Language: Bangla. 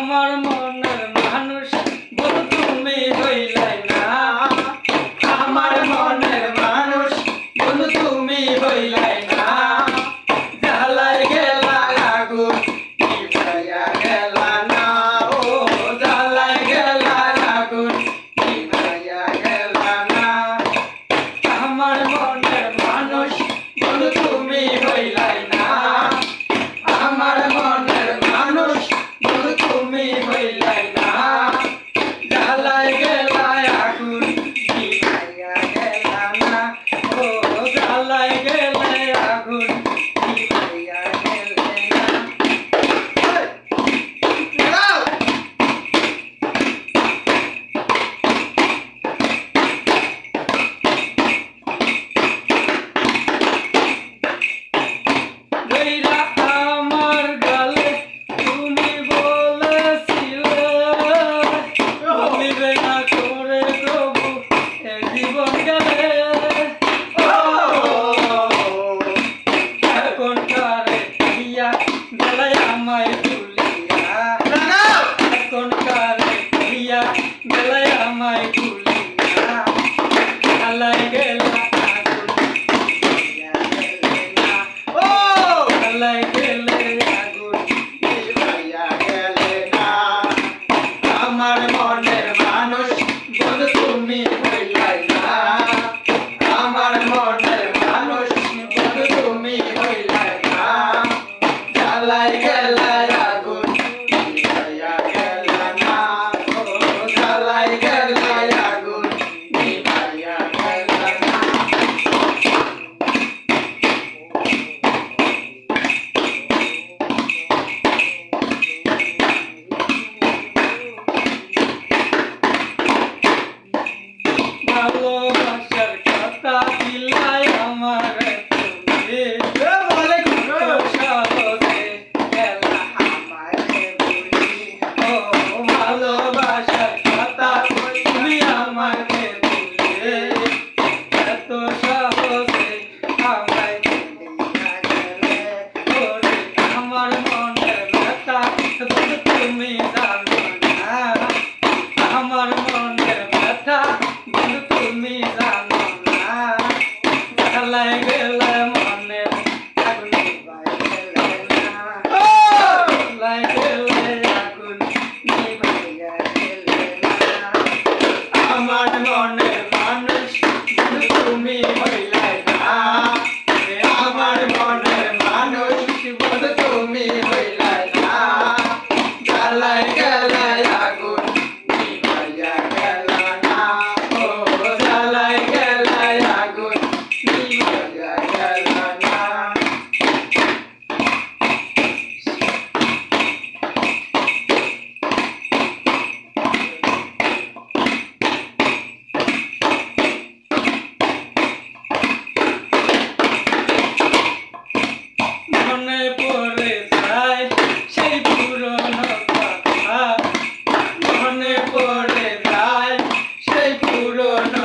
আমার মনের মানুষ বন্ধু তুমি হইলাই না, আমার মনের মানুষ বন্ধু তুমি হইলাই না। জ্বালাই গেলা আগুন নিভাইয়া গেলা না, ও জ্বালাই গেলা আগুন নিভাইয়া গেলা না। আমার মনের মানুষ বন্ধু তুমি হইলাই না, আমার মনের মানুষ বন্ধু তুমি হইলাই না। জ্বালাই গেলা আগুন নিভাইয়া গেলা না, ও জ্বালাই গেলা আগুন নিভাইয়া গেলে না। দইরা আমার গালে তুমি বলেছিলে বলিবে না করে প্রভু এ জীবন গেলে। এখনকারে ইয়া গেলে আমায় ভুলিয়া, এখনকারে ইয়া গেলে আমায় ভুলিয়া। জ্বালাই গেলা আগুন নিভাইয়া গেলে না, ও জ্বালাই গেলে আগুন নিভাইয়া গেলে না। আমার মনের মানুষ বন্ধু তুমি হইলাই না, আমার মনের মানুষ বন্ধু তুমি হইলাই না। জ্বালাই গেলা আগুন নিভাইয়া গেলা না, ও জ্বালাই গেলা আগুন নিভাইয়া গেলা না। ভালোবাসার কথা দিলাই আমার তুমি, সাহসে গেলা আমাকে ভুলি। ও ভালোবাসার কথা তুমি আমাকে ভুলে, এত সাহসে আমায় ভুলিয়া গেলে। ওরে আমার মনের ব্যথা বন্ধু তুমি জানো না, আমার মনের ব্যথা বন্ধু তুমি জানো না। জ্বালাই গেলে মনের আগুন নিভাই গেলে না, ও জ্বালাই গেলে আগুন নিভাইয়া গেলে না। আমার মনের মানুষ বন্ধু তুমি হইলাই না, আমার মনের মানুষ বন্ধু তুমি হইলাই না। জ্বালাই গেলে আগুন নিভাইয়া গেলা না, ও জ্বালাই গেলে আগুন নিভাইয়া গেলা না। মনে পড়ে যায় সেই পুরনো কথা, মনে পড়ে যায় সেই পুরনো